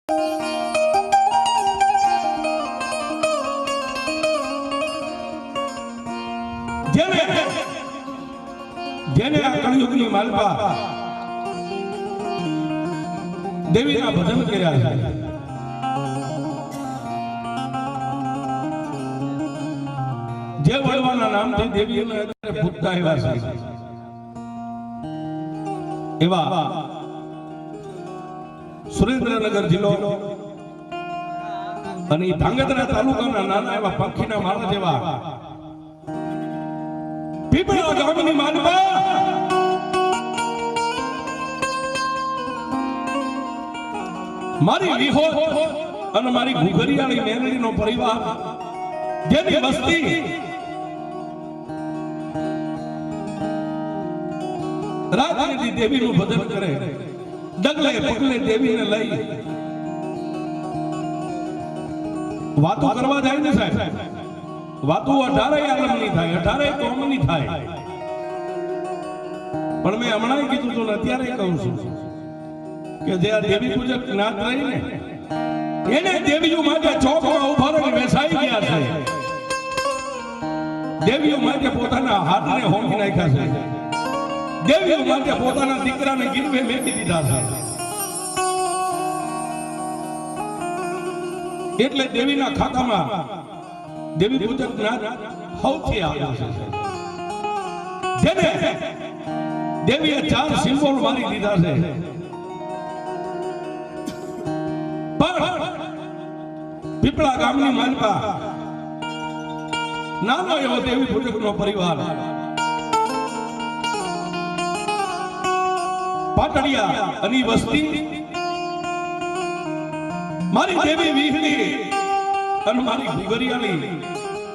જેને આ કળિયુગની માલપા દેવીના ભજન કર્યા છે, જે વળવાના નામથી દેવીઓને અત્યારે પૂજતા આવ્યા છે, એવા સુરેન્દ્રનગર જિલ્લો અને ધાંગધ્રા તાલુકાના નાના એવા પંખીના માળા જેવા પીપળા ગામની માલપા મારી વિહો અને મારી ઘુઘરિયાળી મેલડીનો પરિવાર જેની વસ્તી રાજનીતિ દેવીનું ભજન કરે, ડગલે પગલે દેવીને લઈ વાતો કરવા જાય ને સાહેબ, વાતો 18 આલમની થાય, 18 કોમની થાય. પણ મેં હમણાં કીધું તો અત્યારે કહું છું કે જે આ દેવી પૂજક જ્ઞાત રહી ને એને દેવીઓ માટે ચોકમાં ઉભા રહી બેસાઈ ગયા છે, દેવીઓ માટે પોતાના હાથને હોમી નાખ્યા છે, દેવીઓ માટે પોતાના દીકરાને ગીરવે મેકી દીધા છે. એટલે દેવીના ખાતામાં દેવી પૂજક જ્ઞાત સૌથી આગળ છે, જેને દેવીએ 4 સિમ્બોલ મારી દીધા છે. પીપળા ગામની માલપા નાનો એવો દેવી પૂજકનો પરિવાર પાટડિયા અને વસ્તી મારી દેવી વિહળી અને મારી ઘુઘરિયાળી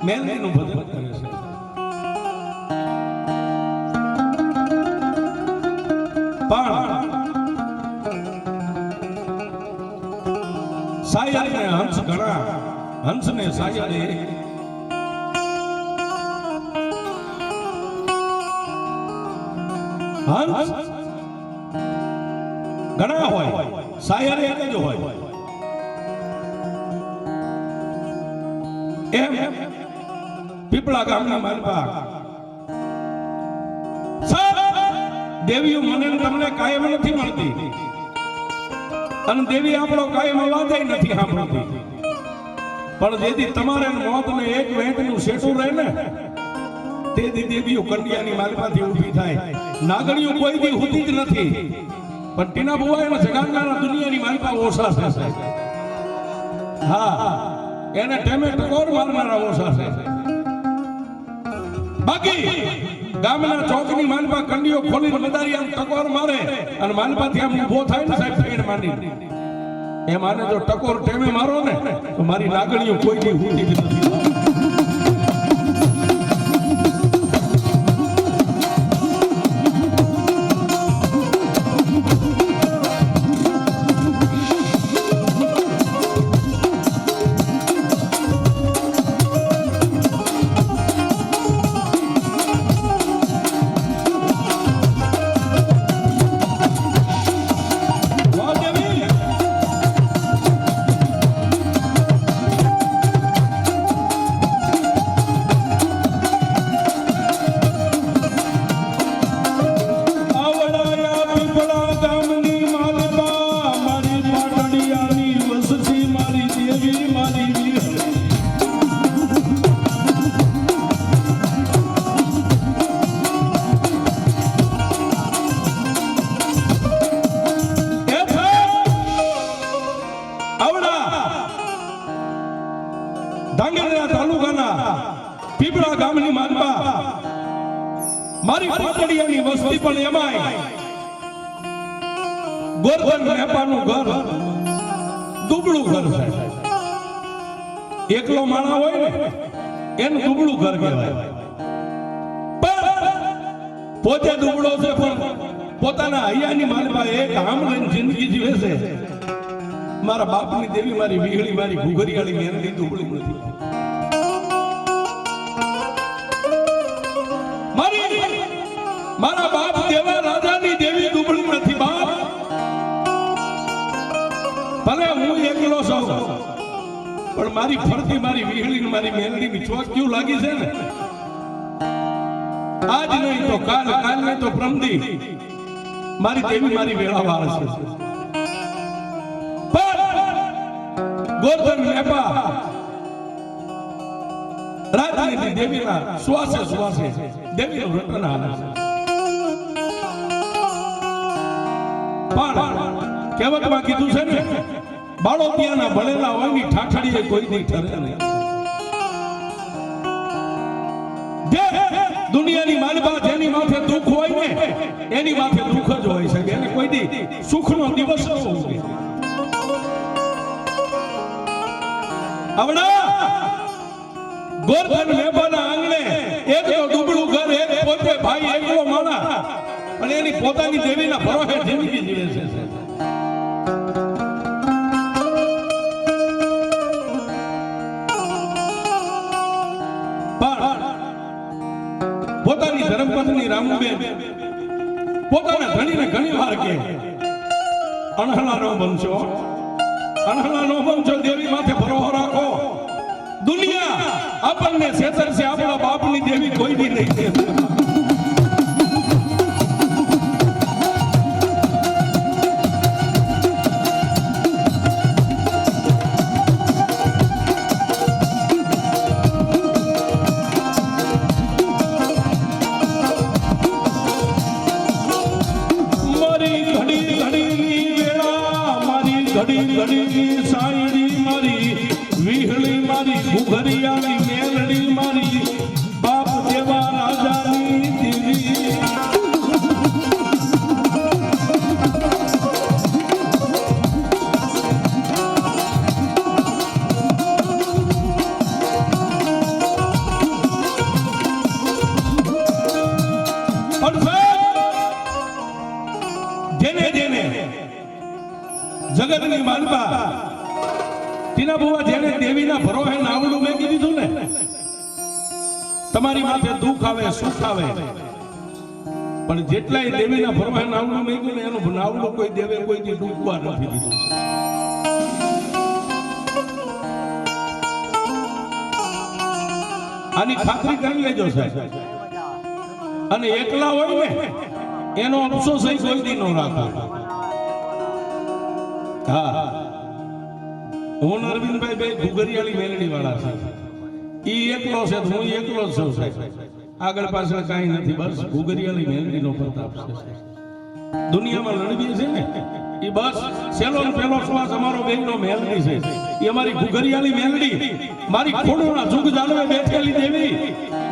મેલડીનું ભજન કરે છે. પણ સાયરને હંસ ઘણા, હંસને સાયરે હંસ ઘણા હોય, સાયરે એક જ હોય. એમ પીપળા ગામના માલપા દેવીઓ મને તમને કાયમ નથી મળતી અને દેવી આપણો કાયમ અવાજ નથી સાંભળતી. પણ જેથી તમારે મોતને એક વેંટનું શેઠું રહે ને તેથી દેવીઓ કંડિયાની માલપાથી ઊભી થાય. નાગણીઓ કોઈ દી હોતી જ નથી, પણ ટીના બુવા એમાં જગાડનારા દુનિયાની માલપા ઓછા છે. હા, એને ટેમે ટકોર મારનારા ઓછા છે. બાકી ગામના ચોકની માલપા કંડીઓ ખોલીને મદારી આમ ટકોર મારે અને માલપાથી આમ ઊભો થાય ને સાહેબ ફેડ માંડી એ માને જો ટકોર ટેમે મારો ને તો મારી લાગણીઓ કોઈ દી હોતી જ નથી. ધાંગધ્રા તાલુકાના પીપળા ગામની માલપા મારી પાટડિયાની વસ્તી પણ એમાંય ગોરધન નેપાનું ઘર દુબળું ઘર છે. એકલો માણા હોય ને એનું દુબળું ઘર કહેવાય. પોતે દુબળો છે પણ પોતાના હૈયાની માલપા એક આમ લઈને જિંદગી જીવે છે. મારા બાપની દેવી મારી વિહળી મારી ઘુઘરિયાળી મેલડી દુબળી નથી. મારા બાપ દેવા રાજાની દેવી દુબળી નથી. બાપ ભલે હું એકલો છું પણ મારી ફરતી મારી વીહળી મારી મેલડીની ચોક્યું લાગી છે ને આજ નહીં તો કાલ કાલ નહીં તો પ્રમદી મારી દેવી મારી વેળાવાર છે ગોર્ધન મેપા રાજનીતિ દેવીના શ્વાસે શ્વાસે દેવીનું રટન હાલે છે પણ કહેવતમાં કીધું છે ને બાળોતિયાના ભણેલા હોયની ઠાઠડીએ કોઈ નહીં ઠરે નહીં દુનિયાની માલબા જેની માથે દુઃખ હોય ને એની માથે દુઃખ જ હોય છે એને કોઈ દી સુખનો દિવસ ન હોય આવડા ગોરધન મેબાના આંગણે એક તો ડૂબળું ઘર એક પોતે ભાઈ એકલો માણા અને એની પોતાની દેવીના ભરોસે જિંદગી જીવે છે પોતાની ધર્મપત્ની રામુબેન પોતાના ધણીને ઘણી વાર કહે અણહલા નો બનશો દેવી માથે ભરોસો રાખો દુનિયા આપણને છેતરશે આપણા બાપની દેવી કોઈ દી નહીં છે ઘડી સાયરી મારી વિહળી મારી ઘુઘરિયાની મેલડી મારી બાપ દેવા રાજાની દેવી જેને જેને જગતની માનવા ટીના બુવા જેને દેવીના ભરોસે નાવડું મેકી દીધું ને તમારી માથે દુઃખ આવે સુખ આવે પણ જેટલાય દેવીના ભરોસે નાવડું મેક્યું ને એનું નાવડું કોઈ દેવે કોઈથી ડૂબવા નથી દીધું આની ખાતરી કરી લેજો સાહેબ અને એકલા હોય ને એનો અફસોસ કોઈ દી ન રાખો હા હું અરવિંદભાઈ બે ઘુઘરિયાળી મેલડી વાળા છે ઈ એકલો છે હું એકલો જ છું સાહેબ આગળ પાછળ કાંઈ નથી બસ ઘુઘરિયાળી મેલડીનો પ્રતાપ છે દુનિયામાં લડવી છે ને ઈ બસ સેલો પેલો શ્વાસ અમારો બેનનો મેલડી છે ઈ અમારી ઘુઘરિયાળી મેલડી મારી ખોડોના જુગ જાળવે બેઠેલી દેવી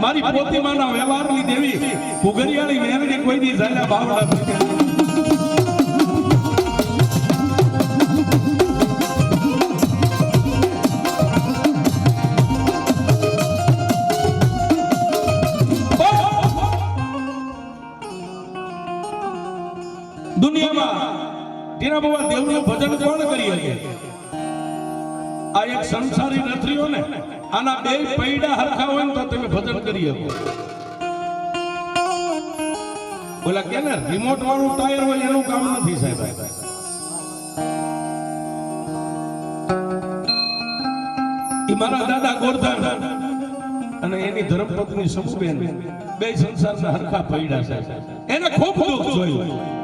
મારી પોતીમાના વ્યવહારની દેવી ઘુઘરિયાળી મેલડી કોઈ દી ઝાલા બાવડા દુનિયામાં ટીના બુવા દેવનું ભજન કોણ કરી શકે આ એક સંસારી નથરીઓ ને આના બે પૈડા હરખા હોય ને તો તમે ભજન કરી શકો બોલા કે ને રિમોટ વાળું ટાયર હોય એનું કામ નથી સાહેબ ઈ મારા દાદા ગોરધન અને એની ધર્મપત્ની સમુબેન બે સંસારના હરખા પૈડા છે એને ખૂબ દુઃખ જોયું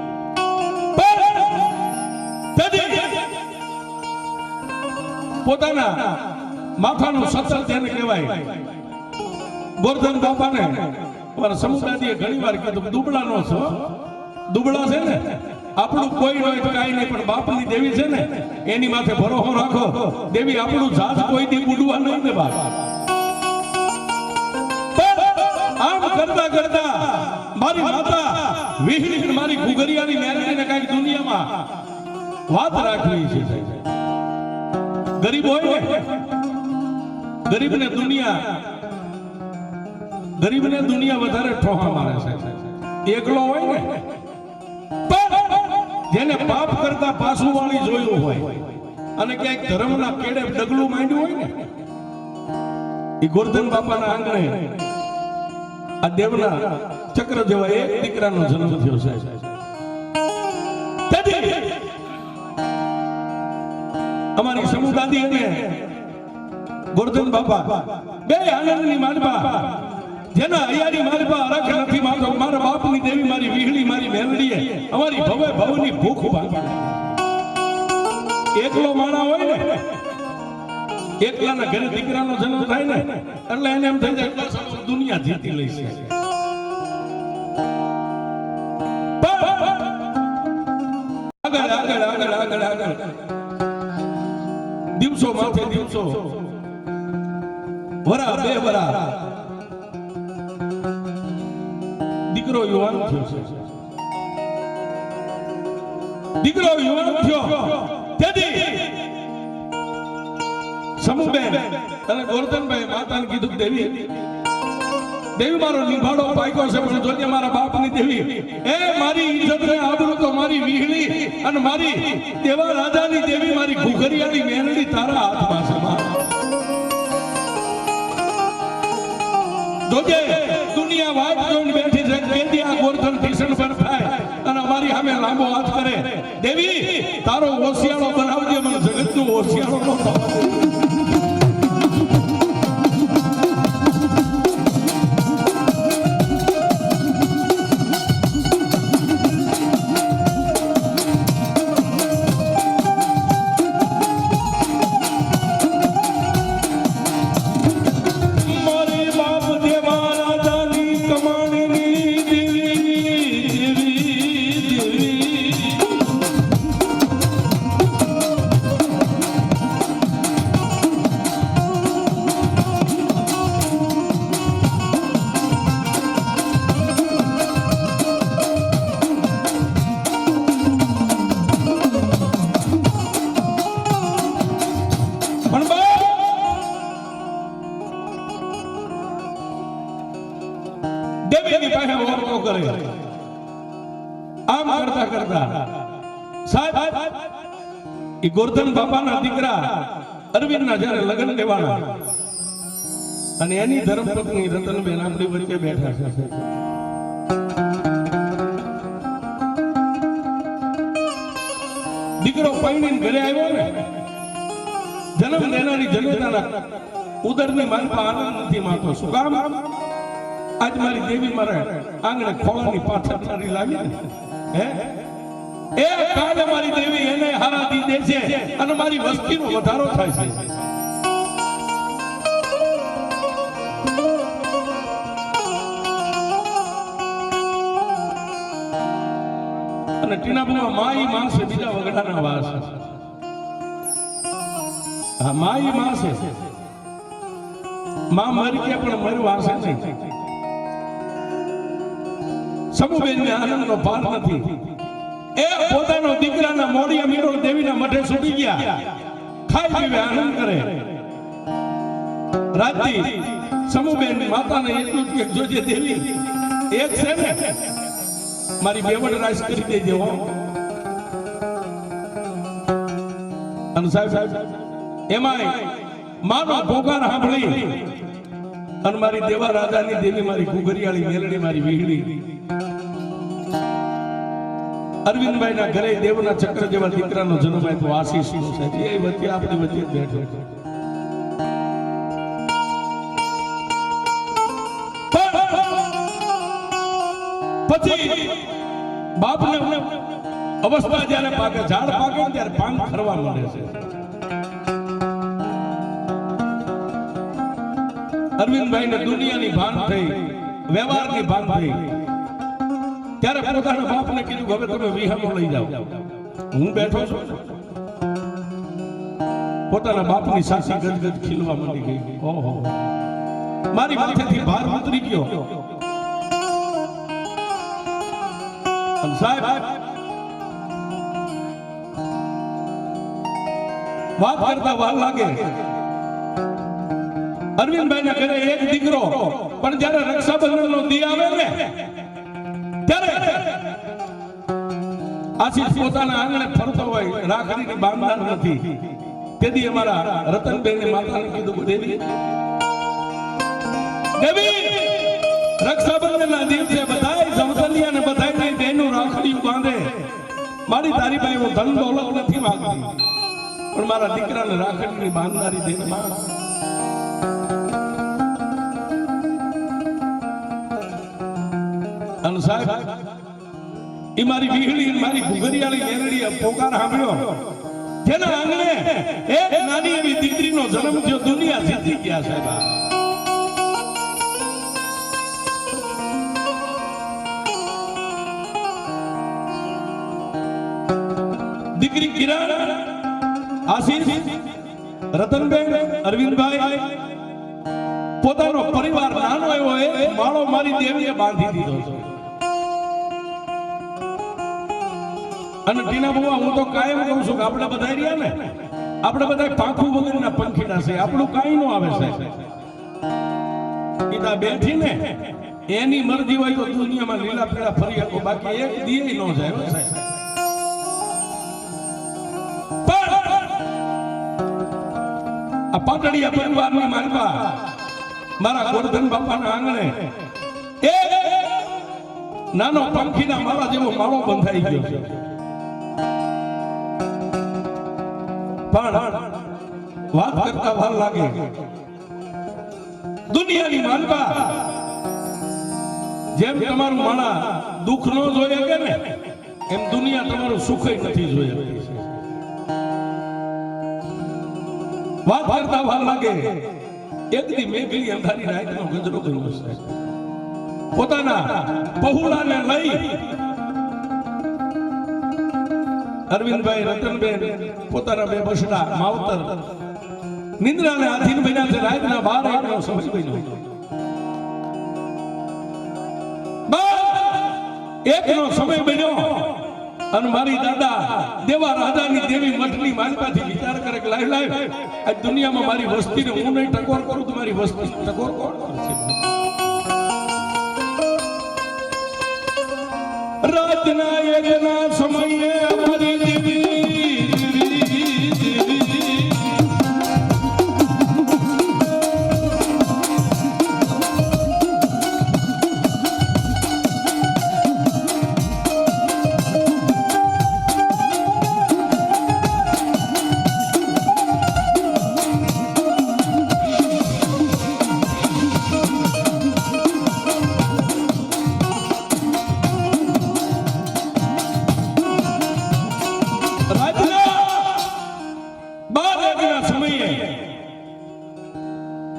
પોતાના માથાનું સતર તેને કહેવાય ગોરધન બાપાને મારા સમુદાયે ઘણી વાર કીધું દુબળા નો છો દુબળા છે ને આપણું કોઈ હોય તો કાંઈ નહીં પણ બાપની દેવી છે ને એની માથે ભરોસો રાખો દેવી આપણું જાત કોઈ દી બુડવા નહીં દે બાપ આમ કરતા કરતા મારી માતા વિહળી મારી ઘુઘરિયાની મેલડીને કાંઈક દુનિયામાં વાત રાખવી છે ગરીબ હોય ને ગરીબને દુનિયા વધારે ઠોહા મારે છે એકલો હોય ને જેને પાપ કરતા પાછું વાળી જોયું હોય અને ક્યાંક ધર્મના કેડે ડગલું માંડ્યું હોય ને એ ગોરધન બાપાના આંગણે આ દેવના ચક્ર જેવા એક દીકરાનો જન્મ થયો છે અમારી સમુદાદી અને ગોરધન બાપા બે આનંદની માલપા જેના હૈયાની માલપા અરખ નથી માતો મારા બાપની દેવી મારી વીહળી મારી મેલડીએ અમારી ભવે ભવની ભૂખ ભાગી એકલો માણા હોય ને એકલાના ઘરે દીકરાનો જન્મ થાય ને એટલે એને એમ થઈ જાય દુનિયા જીતી લઈશ આગળ આગળ આગળ આગળ આગળ દિવસો માથે દિવસો વરા બે વરા દીકરો યુવાન થયો છે દીકરો યુવાન થયો તેથી સમૂહબેન અને ગોરધનભાઈ માતાને કીધું દેવી દેવી મારો નિભાડો પાક્યો છે પણ જોજે મારા બાપની દેવી એ મારી ઇજ્જત ને આબરૂ તો મારી વીહળી અને મારી દેવા રાજાની દેવી મારી ઘુઘરિયાળી મેલડી તારા હાથમાં છે જોજે દુનિયા વાટ જોઈને બેઠી છે કેદી આ ગોરધન ભીષણ પર થાય અને અમારી સામે લાંબો હાથ કરે દેવી તારો ઓશિયાળો બનાવજે મને જગતનો ઓશિયાળો ન બનાવજે દેવીની પાસે ઓરતો કરે આમ કરતા કરતા સાહેબ ઈ ગોરધન બાપાના દીકરા અરવિંદના જ્યારે લગ્ન લેવાના અને એની ધર્મપત્ની રતનબેન આપણી વચ્ચે બેઠા છે દીકરો પૈણીને ઘરે આવ્યો ને જન્મ લેનારી જનતાના ઉદરની માનપા આનંદ નથી માતો શું કામ આજ મારી દેવી મારા આંગણે ખોળાની પાછળ મારી લાવી હે એ કાલે મારી દેવી એને હારાતી દે છે અને મારી વસ્તીનો વધારો થાય છે અને ટીનાબુમાં માઈ માસે બીજા વગડાના વાસ હા માઈ માસે માં મરી ગયા પણ મરી વાસે નહીં સમૂહબેન ને આનંદનો પાર નથી એ પોતાનો દીકરાના મોડિયા મીરો દેવીના મઠે છૂટી ગયા ખાઈ પીવે આનંદ કરે રાતી સમૂહબેન માતાને એટલું કે જોજે દેવી એક છે ને મારી બેવડ રાશ કરી દેજે હો અને સાહેબ એમાંય માનો પોકાર સાંભળી અને મારી દેવા રાજાની દેવી મારી ઘુઘરિયાળી મેલડી મારી વીહળી અરવિંદભાઈ ના ઘરે દેવના ચક્ર જેવા દીકરાનો જન્મ આપ્યો આશીષ છે એ વચ્ચે આપણી વચ્ચે બેઠો પછી બાપને અવસ્થા જ્યારે પાકે ઝાડ પાકે ત્યારે પાંખ ખરવા મળે છે અરવિંદભાઈ ને દુનિયાની ભાન થઈ વ્યવહારની ભાન થઈ ત્યારે પોતાના બાપને કીધું હવે તમે વિહામો લઈ જાઓ હું બેઠો છું પોતાના બાપની સાસી ગદગદ ખીલવા માંડી ગઈ ઓહો મારી માથેથી ભાર ઉતરી ગયો સાહેબ વાત કરતા વાર લાગે અરવિંદભાઈ ના ઘરે એક દીકરો પણ જયારે રક્ષાબંધન નો દી આવે ને ત્યારે આશીષ પોતાના આંગણે ફરતો હોય રાખડીની બાંધનાર નથી તેથી અમારા રતનબેન ની માતાને કીધું દેવી દેવી રક્ષાબંધન ના દિવસે બધાય સમતલિયા ને બધાય બેનું રાખડી બાંધે મારી તારી પાસે હું ધન દોલત નથી માંગતી પણ મારા દીકરાને રાખડીની બાંધનારી દેન માં અને સાહેબ એ મારી વીહળી મારી ઘુઘરિયાળી મેરડીએ પોકાર સાંભળ્યો જેના આંગણે એક નાની એવી દીકરીનો જન્મ થયો દુનિયા જીતી ગયા સાહેબ દીકરી કિરણ આશીષ રતનબેન અરવિંદભાઈ પોતાનો પરિવાર નાનો એવો એ માળો મારી દેવીએ બાંધી દીધો છે અને ટીના બુઆ હું તો કાયમ કહું છું કે આપણે બધા રહ્યા ને આપણે બધા પાંખું વગરના પંખીડા છે આપણું કાઈ નો આવે છે ઈતા બેઠી ને એની મરજી હોય તો દુનિયામાં લીલા પીળા ફરી શકો બાકી એક દીએ નો જાય સાહેબ આ પાટડિયા પરિવારની માલપા મારા ગોરધન બાપાના આંગણે એ નાનો પંખીના માળા જેવો માળો બંધાઈ ગયો છે પણ વાત કરતા વાર લાગે દુનિયાની માલપા જેમ તમારું માણા દુઃખ નો જોઈએ કે ને એમ દુનિયા તમારું સુખ નથી જોઈએ વાત કરતા વાર લાગે એક દી મેઘલી અંધારી રાતનો ગજરો કર્યો છે પોતાના પહોળાને લઈ અરવિંદભાઈ રતનબેન પોતાના બે બસડા માવતર નિંદ્રાને આધીન બન્યા છે રાતના 12 નો સમય બન્યો એકનો સમય બન્યો અને મારી દાદા દેવા રાજાની દેવી મઠની માલપાથી વિચાર કરે કે લાય લાય આ દુનિયામાં મારી વસ્તીને હું નહીં ટકોર કરું તો મારી વસ્તી ટકોર કોણ કરશે રાતના એકના સમયે અમારી દેવી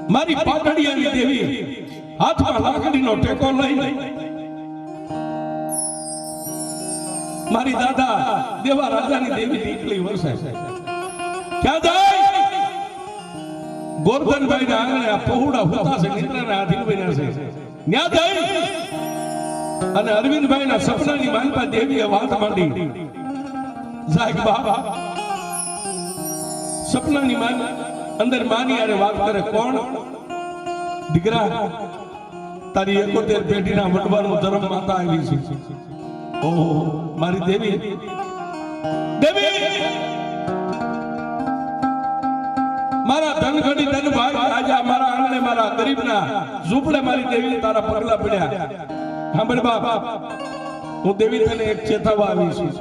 મારી પાટડિયાની દેવી હાથમાં લાકડીનો ટેકો લઈ મારી દાદા દેવા રાજાની દેવી નીકળી વર્ષે ક્યાં જાય ગોરધનભાઈ ના આંગણે આ પહોળા હોતા છે નિદ્રાના આધીન બન્યા છે ત્યાં જાય અને અરવિંદભાઈ ના સપનાની માનપા દેવીએ વાત માંડી સાહેબ બાબા સપનાની માન અંદર માની આરે વાત કરે કોણ દીકરા તારી 71 પેઢીના વડવાનો ધર્મ માતા આવી છે ઓહો મારી દેવી દેવી મારા ધનઘડી ધનભાઈ રાજા મારા આંગણે મારા ગરીબના ઝૂંપડે મારી દેવી તારા પગલા પડ્યા સાંભળ બાપ હું દેવી તને એક ચેતવવા આવી છું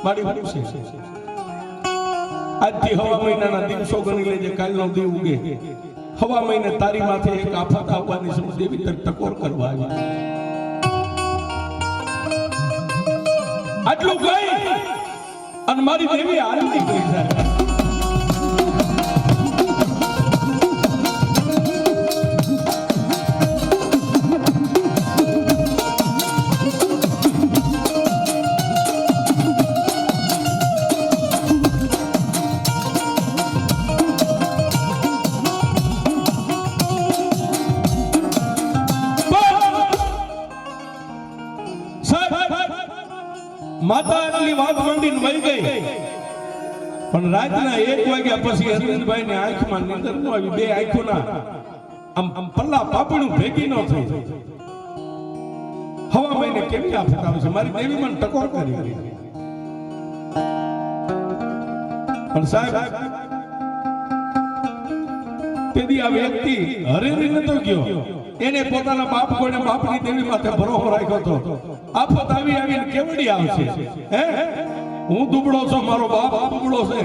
મારી વાત છે આજથી હવા મહિનાના દિવસો ગણી લેજે કાલનો દી ઉગે હવા મહિને તારી માથે એક આફત આવવાની છે દેવી તક ટકોર કરવા આવી આટલું કહી અને મારી દેવી આરતી કરી જાય માતા આટલી વાત માંડીને વહી ગઈ પણ રાતના 1 વાગ્યા પછી અરવિંદભાઈ ની આંખમાં નીંદર ન આવી બે આંખોના આમ પલ્લા પાપણું ભેગી ન થઈ હવા મહિને કેવી આફત આવે છે મારી દેવી મને ટકોર કરી પણ સાહેબ તેદી આ વ્યક્તિ હરેરી નતો ગયો એને પોતાના બાપ કોઈને બાપની દેવી માથે ભરોસો રાખ્યો હતો આફત આવીને કેવડી આવશે હે હું દુબળો છું મારો બાપ દુબળો છે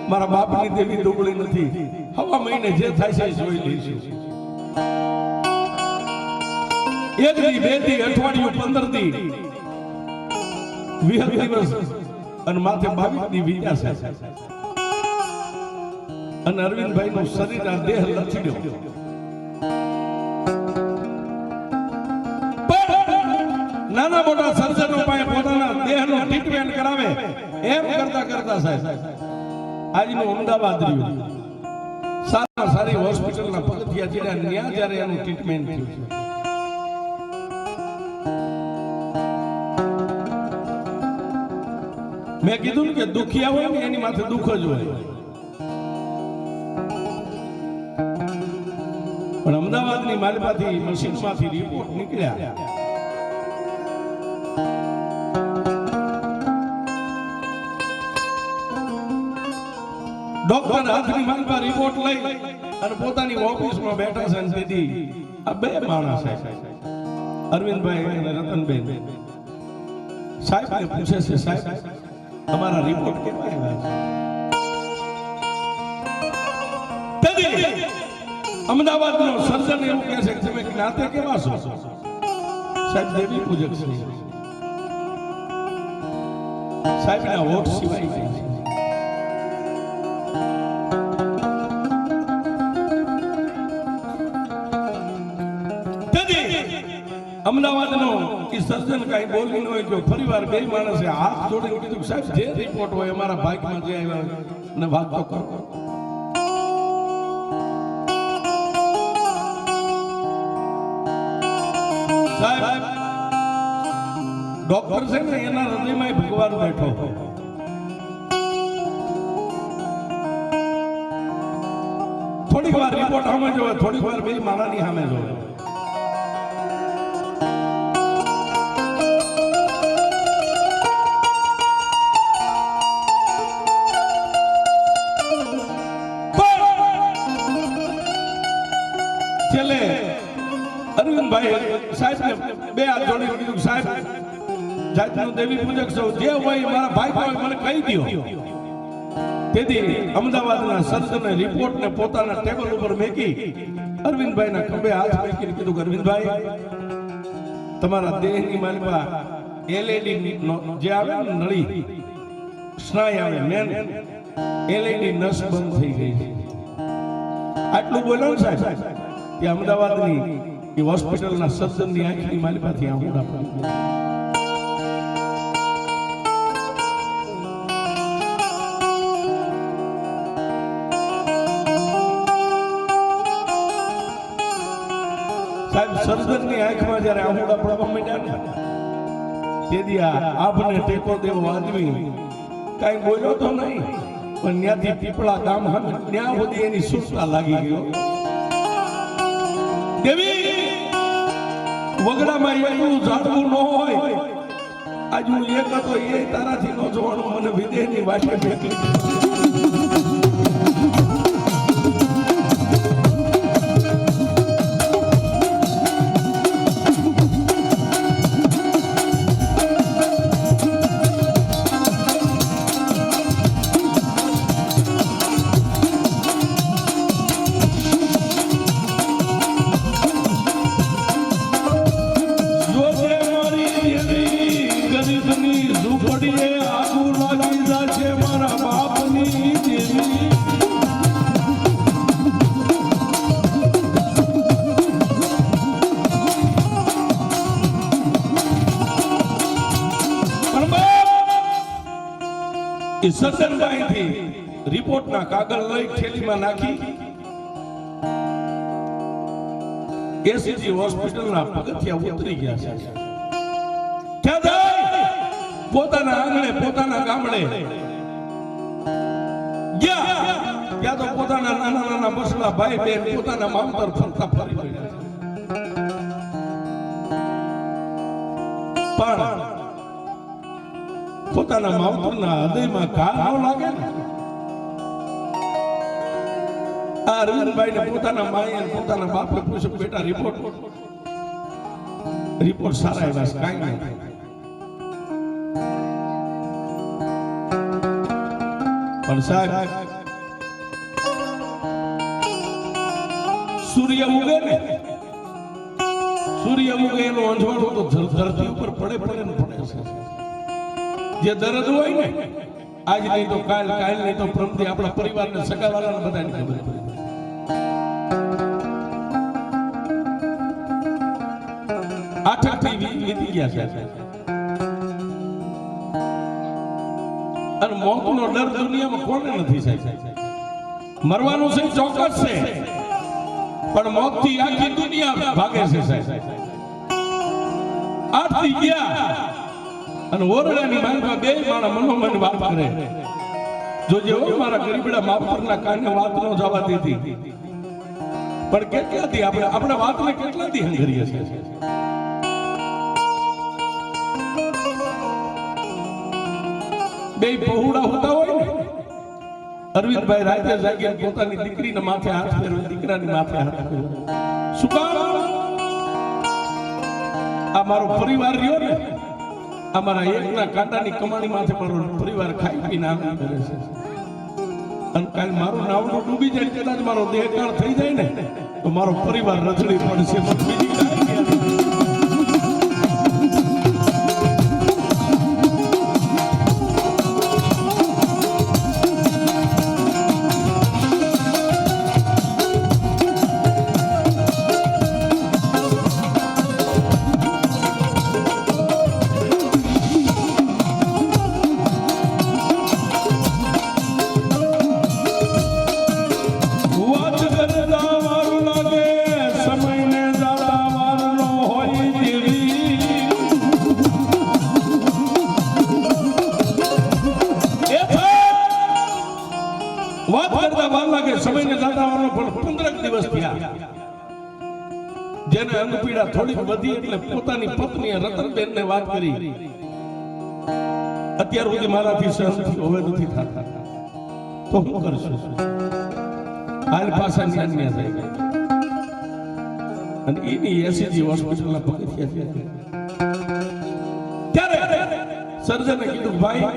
મારા બાપની દેવી દુબળી નથી, હવા મહિને જે થાય છે એ જોઈ લઈશું. એક દી, બે દી, અઠવાડિયું, 15 દી, 20 દિવસ અને માથે 22 દી વીત્યા છે. અને અરવિંદભાઈ નું શરીર આ દેહ લચડ્યો. નાના મોટા સર્જનો પાસે પોતાના દેહનો ટ્રીટમેન્ટ કરાવે એમ કરતા કરતા સાહેબ આજનું અમદાવાદ રહ્યું. સારા સારી હોસ્પિટલના પગથિયા ચડ્યા, ત્યાં જ્યારે એનું ટ્રીટમેન્ટ થયું છે. મેં કીધું કે દુખિયા હોય ને એની માથે દુઃખ જ હોય. પણ અમદાવાદની માલિપાથી મશીનમાંથી રિપોર્ટ નીકળ્યા. ડોક્ટર હાથની માલિપા રિપોર્ટ લઈ અને પોતાની ઓફિસમાં બેઠા છે. તેથી આ બે માણસ છે, અરવિંદભાઈ અને રતનબેન, સાહેબને પૂછે છે, સાહેબ અમારા રિપોર્ટ કેવા આવ્યા છે? અમદાવાદનો સર્જન એવું કહે છે કે તમે જ્ઞાતે કેવા છો? સાહેબ દેવી પૂજક છે. સાહેબના હોઠ સિવાય છે. અમદાવાદનો એ સર્જન કઈ બોલી ન હોય, જો ફરીવાર બે માણસે હાથ જોડીને કીધું સાહેબ જે રિપોર્ટ હોય અમારા ભાગમાં જે આવ્યા ને વાત તો કરો. સાહેબ ડોક્ટર છે ને એના હૃદયમાં ભગવાન બેઠો. થોડીક વાર રિપોર્ટ સામે જોવે, થોડીક વાર બે માણાની સામે જોવે. છેલ્લે અરવિંદભાઈ સાહેબને બે હાથ જોડીને કીધું સાહેબ જાતનું દેવી પૂજક છો, જે હોય મારા ભાઈ હોય મને કહી દો. તેથી અમદાવાદના સર્જને રિપોર્ટને પોતાના ટેબલ ઉપર મેકી અરવિંદભાઈના ખંભે હાથ મેકીને કીધું અરવિંદભાઈ તમારા દેહની માલિપા એલઈડી જે આવે ને નળી સ્નાય આવે મેન એલઈડી નસ બંધ થઈ ગઈ છે. આટલું બોલ્યો ને સાહેબ કે અમદાવાદની એ હોસ્પિટલના સર્જનની આંખની માલિપાથી આંખોડા પડી. સાહેબ સર્જનની આંખમાં જ્યારે આંખોડા પડવા માંડ્યા ને તેથી આપને ટેકો દેવો આદમી કઈ બોલ્યો તો નહીં, પણ ત્યાંથી પીપળા ગામ ત્યાં સુધી એની સુરતા લાગી ગયો. દેવી વગડામાં એટલું ઝાડવું ન હોય, આજ હું એક હતો એ તારાથી ન જોવાનું, મને વિદેહની વાટે ભેગી. સજ્જનભાઈથી રિપોર્ટના કાગળ લઈ થેલીમાં નાખી એસીજી હોસ્પિટલના પગથિયા ઉતરી ગયા છે. ક્યાં જાય? પોતાના આંગણે, પોતાના ગામડે ગયા. ત્યાં તો પોતાના નાના નાના બસડા ભાઈ બહેન પોતાના મામતર ફરતા ફરી રહ્યા છે. પણ પોતાના માવતરના હૃદયમાં ઘા ન લાગે ને. આ અરવિંદભાઈને પોતાના માએ અને પોતાના બાપને પૂછ્યું બેટા રિપોર્ટ સારા એવા છે, કાંઈ નહીં. પણ સાહેબ સૂર્ય ઉગે ને, સૂર્ય ઉગે એનો અંજવાળો તો ધરતી ઉપર પડે પડે ને પડે છે. જે દર્દ હોય ને, આજ નહીં તો કાલ, કાલ નહીં તો પ્રમથી આપણા પરિવારને સગાવાલાને બધાને ખબર પડી. આઠથી વીતી ગયા છે અને મોતનો ડર દુનિયામાં કોને નથી સાહેબ? મરવાનું છે ચોક્કસ છે, પણ મોતથી આખી દુનિયા ભાગે છે સાહેબ. આઠથી ગયા અને ઓરડાની બાજુમાં બે માણસ મનોમન વાત કરે. જો જેવો મારા ગરીબડા માપરના કાને વાત ન જવા દેતી, પણ કેટલાથી આપણે વાતને કેટલાથી હંગરીએ છીએ. બે પહોળા હોતા હોય ને, અરવિંદભાઈ રાતે જાગીને પોતાની દીકરીના માથે હાથ ફેરવે, દીકરાની માથે હાથ ફેરવે. શું કામ? આ મારો પરિવાર રહ્યો ને, આ મારા એકના કાંટાની કમાણી માથે મારો પરિવાર ખાઈ પીને આનંદ કરે છે. અને કાલ મારું નાવડું ડૂબી જાય, કદાચ મારો દેહકાળ થઈ જાય ને, તો મારો પરિવાર રજડી પડશે. જેને અંગપીડા થોડીક વધી એટલે પોતાની પત્ની રતનબેન ને વાત કરી, અત્યાર સુધી મારાથી સહન હવે નથી થતા, તો હું કરશું? હાલ પાછા ન્યા જાય અને એની એસીજી હોસ્પિટલના પગથિયા છે. ત્યારે સર્જને કીધું, ભાઈ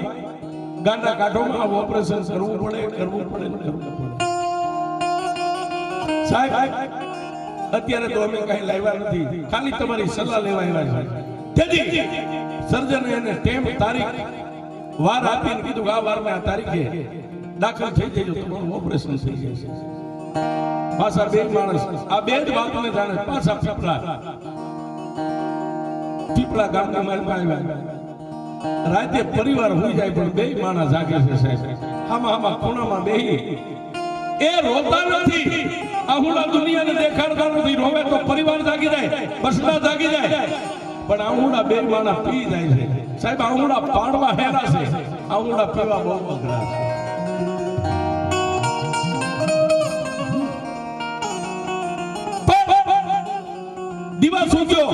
ગાંડા કાઢો, ઓપરેશન કરવું પડે, કરવું પડે, કરવું પડે. સાહેબ અત્યારે તો અમે કઈ લાવ્યા નથી, ખાલી તમારી સલાહ લેવા આવ્યા છે. તેથી સર્જને એને ટેમ તારીખ વાર આપીને કીધું કે આ વારમાં આ તારીખે દાખલ થઈ જજો, તમારું ઓપરેશન થઈ જશે. પાછા બે માણસ આ બે જ વાતને જાણે. પાછા પીપળા ગામની માલમાં આવ્યા. રાતે પરિવાર હોઈ જાય પણ બે માણસ જાગે છે સાહેબ. આમાં ખૂણામાં બેહી એ રોતા નથી. આહુડા દુનિયાને દેખાડતા નથી. રોવે તો પરિવાર જાગી જાય, બસડા જાગી જાય, પણ આહુડા બે માણા પી જાય છે સાહેબ. આહુડા પાડવા હેરા છે, આહુડા પીવા બહુ અઘરા છે. દીવા સૂક્યો,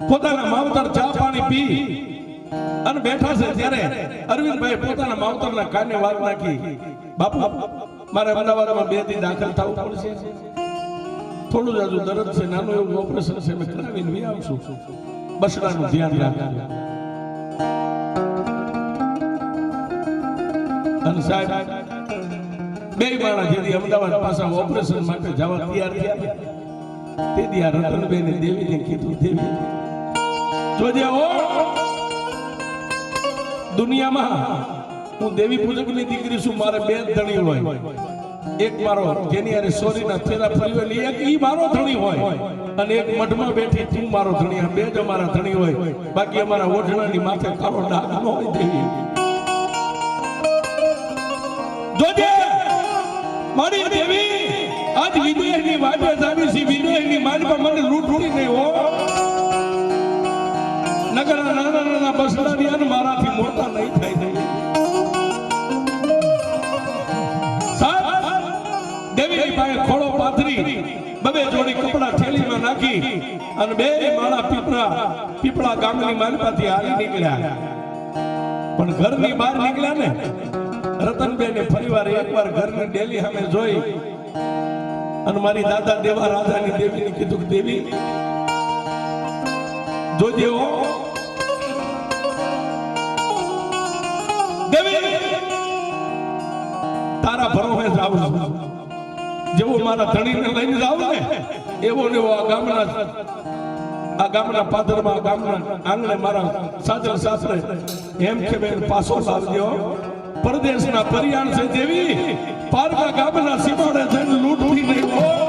પોતાના માવતર ચા પાણી પી અને બેઠા છે ત્યારે અરવિંદભાઈ પોતાના માવતરના કાને વાત નાખી, બાપુ મારે અમદાવાદમાં 2 દી દાખલ થવું પડશે, થોડું જ હજુ દર્દ છે, નાનું એવું ઓપરેશન છે, મેં કરાવીને વી આવશું, બસડાનું ધ્યાન રાખજો. અને સાહેબ બે માણસ જેથી અમદાવાદ પાછા ઓપરેશન માટે જવા તૈયાર થયા, તે દી આ રતનબેને દેવીને કીધું, દેવી જોજે ઓ દુનિયામાં હું દેવી પૂજકની દીકરી છું, મારે 2 ધણી હોય, એક મારો જેની હારે સોરીના ફેરા ફરી એક ઈ મારો ધણી હોય અને એક મઢમાં બેઠી તું મારો ધણી. આ 2 જ અમારા ધણી હોય, બાકી અમારા ઓઢણાની માથે કાળો ડાઘ ન હોય. દેવી જોજે મારી દેવી આજ વિદેહની વાટે જાવી છે, વિદેહની માલમાં મને લૂંટણી નહીં હો. નગરના નાના નાના બસડાની અને મારાથી મોટા નહીં થાય. દેવીની પાસે ખોળો પાથરી 2 જોડી કપડા થેલીમાં નાખી અને 2 માળા પીપળા ગામની માલમાંથી હાલી નીકળ્યા. પણ ઘરની બહાર નીકળ્યા ને રતનબેને ફરીવાર એકવાર ઘરની ડેલી સામે જોઈ અને મારી દાદા દેવા રાજાની દેવીને કીધું કે દેવી જોજે હો, દેવી તારા ભરોસે જાઉં છું. જેવો મારા ધણીને લઈને જાવ ને એવો ને એવો આ ગામના પાદરમાં ગામના આંગણે મારા સાજર સાસરે એમ કે બેન પાછો લાવજો પરદેશના પરિયાણ છે દેવી પારકા ગામના સીમાડે જઈને લૂંટવી નહીં હો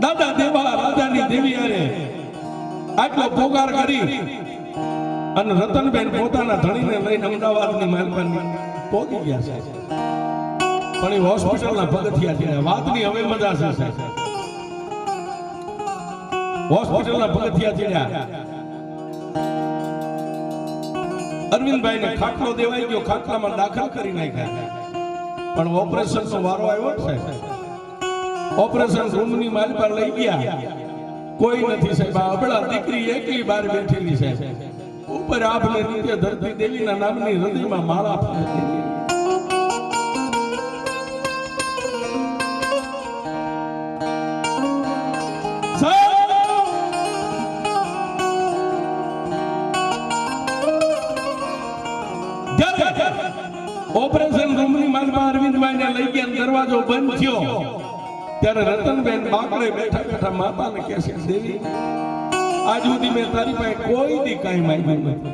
દાદા દેવા રાજાની દેવી આરે આટલો પોકાર કરી અને રતનબેન પોતાના ધણીને લઈને અમદાવાદની માલપાની પહોંચી ગયા છે પણ એ હોસ્પિટલના પગથિયા છે વાતની હવે મજા છે હોસ્પિટલના પગથિયા ચડ્યા અરવિંદભાઈને ખાટલો દેવાઈ ગયો ખાટલામાં દાખલ કરી નાખ્યા પણ ઓપરેશનનો વારો આવ્યો છે ઓપરેશન રૂમની માલ પર લઈ ગયા કોઈ નથી સાહેબ અબળા દીકરી એકલી બહાર બેઠેલી છે ઉપર આપને નીચે ધરતી દેવીના નામની હૃદયમાં માળા ફેરવી ઓપરેશન રૂમની માલ પર અરવિંદભાઈને લઈ ગયા દરવાજો બંધ થયો ત્યારે રતનબેન બાકડે બેઠા બેઠા માતાને કહે છે દેવી આજ સુધી મેં તારી પાસે કોઈ દી કાંઈ માંગ્યું નથી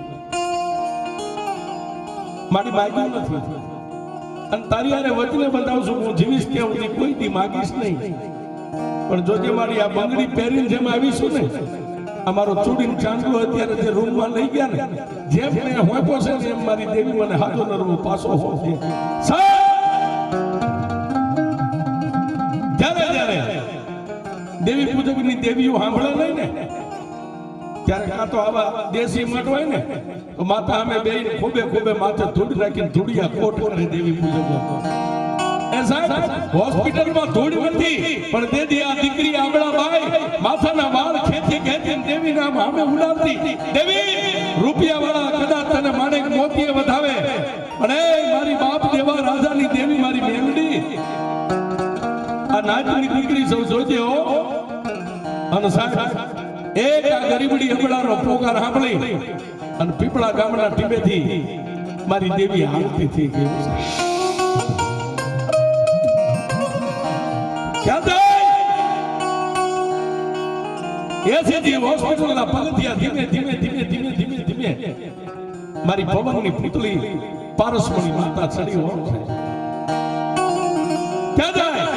મારી માંગ્યું નથી અને તારી હારે વચને બતાવશું હું જીવીશ ત્યાં સુધી કોઈ દી માગીશ નહીં પણ જોજે મારી આ બંગડી પહેરીને જેમ આવીશું ને અમારો ચૂડીન ચાંદલો અત્યારે જે રૂમમાં લઈ ગયા ને જેમ મેં હોંપો છે ને એમ મારી દેવી મને હાથો નરવો પાછો હોશે દેવી પૂજકની દેવીઓ સાંભળે નહીં ને ત્યારે કાં તો આવા દેશી મઠ હોય ને તો માતા અમે બે ખૂબે ખૂબે માથે ધૂળ રાખીને ધૂળિયા કોટ કરે દેવી પૂજકો એ સાહેબ હોસ્પિટલમાં ધૂળ નથી પણ દેદી આ દીકરી આંબળા બાઈ માથાના વાળ ખેંચી ખેંચીને દેવી નામ સામે ઉડાવતી દેવી રૂપિયા વાળા કદાચ તને માણેક મોતીએ વધાવે અને મારી બાપ દેવા રાજાની દેવી મારી મેલડી આ નાચની દીકરી સૌ જોજે હો અને સાહેબ એક આ ગરીબડી અબળાનો પોકાર સાંભળી અને પીપળા ગામના ટીબેથી મારી દેવી હાલતી થઈ ગઈ ક્યાં જાય એસીજી હોસ્પિટલના પગથિયા ધીમે ધીમે ધીમે ધીમે ધીમે ધીમે મારી પવનની પુતળી પારસમણી માતા ચડી હોય છે ક્યાં જાય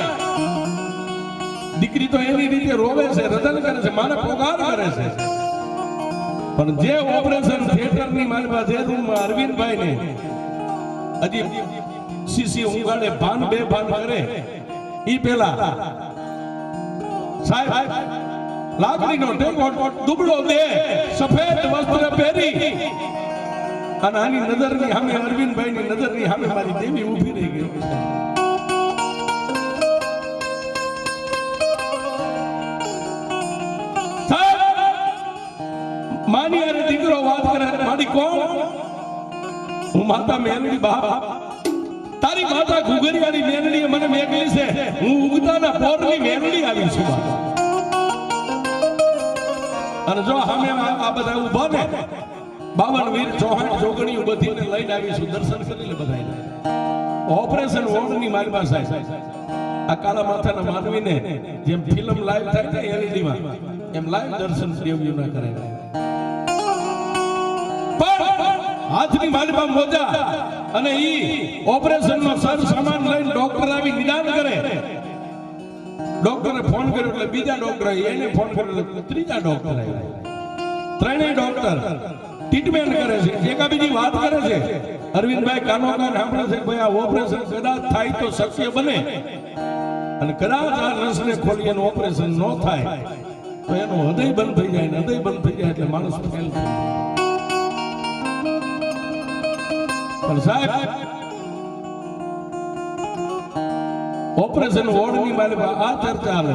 દીકરી તો એની રીતે રોવે છે રદન કરે છે માને પોકાર કરે છે પણ જે ઓપરેશન થિયેટરની માલવા જે રૂમમાં અરવિંદભાઈ ને હજી સીસી ઉંગાડે ભાન બે ભાન કરે ઈ પેલા સાહેબ લાકડીનો ટેકો દુબળો દે સફેદ વસ્ત્ર પહેરી અને આની નજરની સામે અરવિંદભાઈની નજરની સામે મારી દેવી ઊભી રહી ગઈ માની અરે દીકરો વાત કરે મારી કોણ હું માતા મેલડી બાપ તારી માતા ઘુઘરિયાની મેલડીએ મને મેકલી છે હું ઉગતાના પોરની મેલડી આવી છું અને જો અમે આ બધા ઊભા ને 52 વીર ચૌહાણ જોગણીઓ બધીને લઈને આવીશું દર્શન કરી લે બધાને ઓપરેશન વોર્ડની મારી પાસે આ કાળા માથાના માનવીને જેમ ફિલ્મ લાઈવ થાય ને એલઈડી માં એમ લાઈવ દર્શન દેવીઓના કરાય હાથની માલમાં મોજા અને ઈ ઓપરેશનનો સર સામાન લઈને ડોક્ટર આવી નિદાન કરે ડોક્ટરે ફોન કર્યો એટલે બીજા ડોક્ટર એને ફોન કર્યો એટલે ત્રીજા ડોક્ટર આવ્યા ત્રણેય ડોક્ટર ટ્રીટમેન્ટ કરે છે એકા બીજી વાત કરે છે અરવિંદભાઈ કાનો કાન સાંભળે છે ભાઈ આ ઓપરેશન કદાચ થાય તો શક્ય બને અને કદાચ આ નસને ખોલી એનું ઓપરેશન ન થાય તો એનું હૃદય બંધ થઈ જાય હૃદય બંધ થઈ જાય એટલે માણસ ફેલ થાય પણ સાહેબ ઓપરેશન વોર્ડની માલિકા આ ચર્ચા હાલે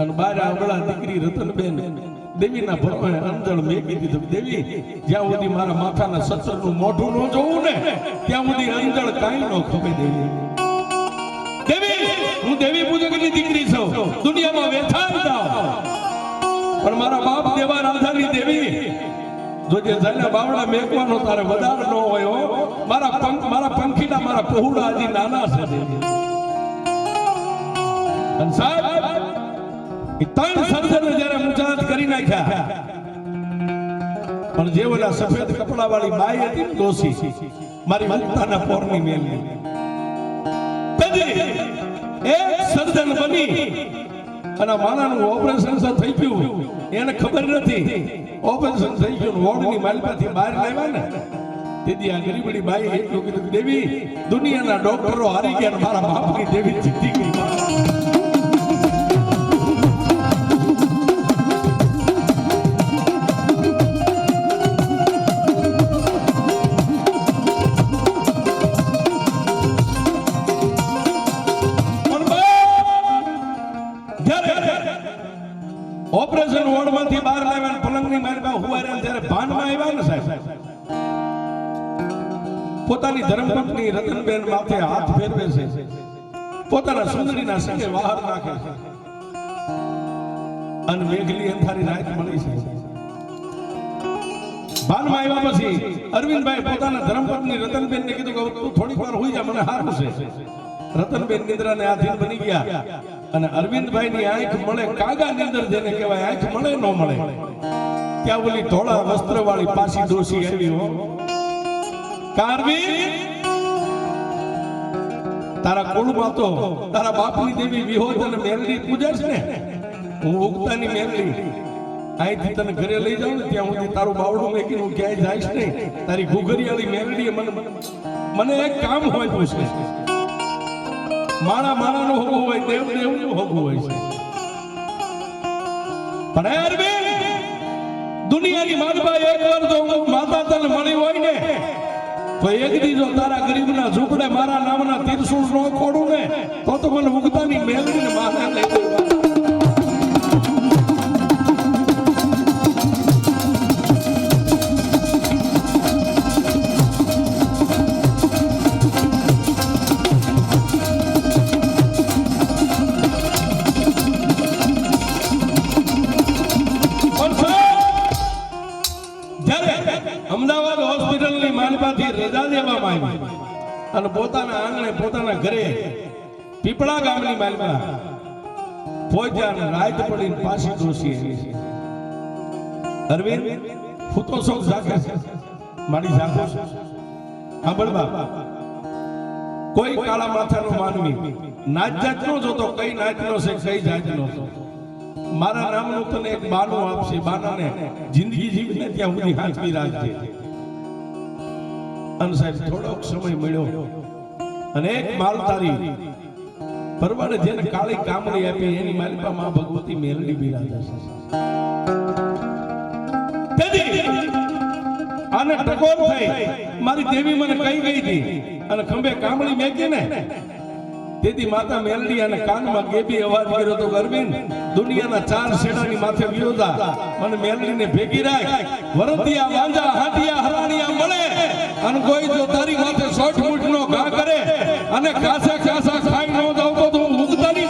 અને બાર આંબળા દીકરી રતનબેન દેવીના ભરમે અંજળ મેકી દીધું. દેવી જ્યાં સુધી મારા માથાના સત્તરનું મોઢું ન જોવું ને ત્યાં સુધી અંજળ કાંઈ ન ખપે. દેવી હું દેવી પૂજકની દીકરી છું, દુનિયામાં વેચાઈ જાઉં પણ મારા બાપ દેવા રાધાની દેવી જો જે જાના બાવડા મેકવાનો તારે વધાર ન હોય હો. મારા પંખીના મારા પહોળા હજી નાના છે દેવી. અને સાહેબ એ ત્રણ સર્જનો જ્યારે મુજાત કરી નાખ્યા પણ જે ઓલા સફેદ કપડા વાળી બાઈ હતી દોશી મારી મુક્તાના પોરની મેલી એક સર્જન બની અને માણાનું ઓપરેશન થઈ ગયું એને ખબર નથી ઓપરેશન થઈ ગયું વોર્ડની માલિકાથી બહાર લાવ્યા ને તેથી આ ગરીબડી બાઈ એટલું કીધું દેવી દુનિયાના ડોક્ટરો હારી ગયા મારા બાપની દેવી જીતી ગઈ. ઓપરેશન વોર્ડ માંથી બહાર લાવ્યા પલંગની માલિકા હુવાર્યા ત્યારે ભાનમાં આવ્યા ને સાહેબ પોતાની ધર્મપત્ની રતનબેન માથે હાથ ફેરવે છે, પોતાના સુંદરીના સંગે બહાર નાખે છે અને મેઘલી અંધારી રાત મળી છે. ભાનમાં આવ્યા પછી અરવિંદભાઈ પોતાના ધર્મપત્ની રતનબેનને કીધું કે તું થોડીક વાર હોઈ જા, મને હારું છે. રતનબેન નિંદ્રાને આધીન બની ગયા અને અરવિંદભાઈની આંખ મળે કાગા નિંદર જેને કહેવાય આંખ મળે ન મળે ત્યાં ઓલી ધોળા વસ્ત્ર વાળી પાછી ડોસી આવી હો. કારવી તારા કુળમાં તો તારા બાપની દેવી વિહોદ અને મેરડી પૂજા છે ને, હું ઉગતાની મેરડી અહીંથી તને ઘરે લઈ જાઉં ને ત્યાં સુધી તારું બાવડું મેકીને હું ક્યાંય જઈશ નહીં. તારી ઘુઘરીયાળી મેરડીએ મને એક કામ હોય પૂછે માણા માણાનું હોગું હોય દેવ દેવનું હોગું હોય છે. પણ અરબી દુનિયાની માલબા એકવાર જો માતા તને મળી હોય ને તો એક દી જો તારા ગરીબના ઝૂંપડે મારા નામના તીરસુળ નો ખોડું ને તો મને ઉગતાની મેલડીને માથે લઈ અમદાવાદ હોસ્પિટલની માલિકાથી રજા દેવામાં આવી અને પોતાના આંગણે પોતાના ઘરે પીપળા ગામની માલિકા પહોંચ્યા અને રાત પડીને પાછી ડોસી આવી છે. અરવિંદ હું તો શોખ જાગે છે મારી જાગો સાંભળ બાપ, કોઈ કાળા માથાનો માનવી નાચ જાતનો જોતો કઈ નાચનો છે કઈ જાતનો મારા નામનું તને એક બાનું આપશે, બાનાને જિંદગી જીવીને ત્યાં સુધી હાથવી રાખજે. અને સાહેબ થોડોક સમય મળ્યો અને એક માલધારી પરવાડે જેને કાળી કામળી આપી એની માલિકા માં ભગવતી મેલડી બિરાજે છે. આને ટકોર થઈ મારી દેવી મને કહી ગઈ હતી અને ખંભે કામળી મેકી ને તેથી માતા મેલડી અને કાનમાં ગેબી અવાજ કર્યો તો અરવિંદ દુનિયાના ચાર શેડાની માથે વિયોદા મને મેલડીને ભેગી રાખ, વરતિયા વાંજા હાટિયા હરાણિયા મળે અને કોઈ જો તારી માથે 60 મૂઠનો ઘા કરે અને કાસા કાસા ખાઈ ન જાવ તો તું મુક્તાની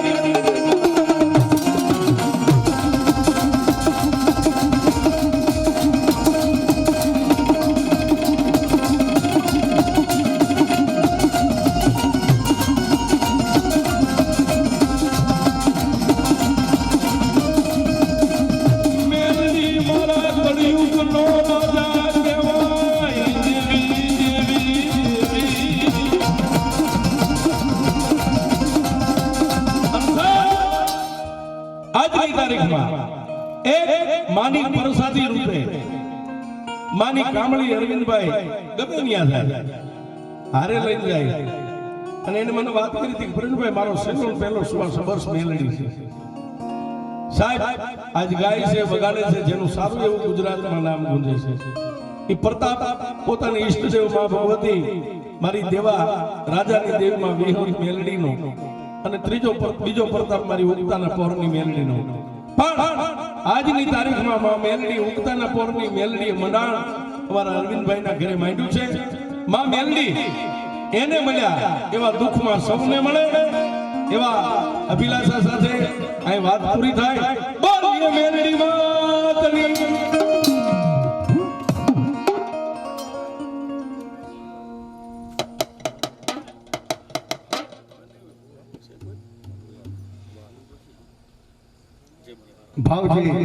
માની પરસાદી રૂપે માની કામળી અરવિંદભાઈ ગમે ન્યા થાય હારે લઈ જાય અને એને મને વાત કરી હતી પ્રવીણભાઈ મારો સેનો પહેલો વર્ષ મેલડી છે સાહેબ આજ ગાય છે વગાડે છે જેનું સારું એવું ગુજરાતમાં નામ ગુંજે છે. એ પ્રતાપ પોતાની ઈષ્ટદેવ માં ભગવતી મારી દેવા રાજાની દેવમાં વિહંગ મેલડીનો અને બીજો પ્રતાપ મારી ઉગતાના પોરની મેલડીનો પણ આજની તારીખમાં માં મેલડી ઉગતાના પોરની મેલડી મંડાણ અમારા અરવિંદભાઈના ઘરે માંડ્યું છે માં મેલડી એને મળ્યા એવા દુઃખમાં સૌને મળે એવા અભિલાષા સાથે અહીં વાત પૂરી થાય બોલીએ મેલડી માતની ભાવજી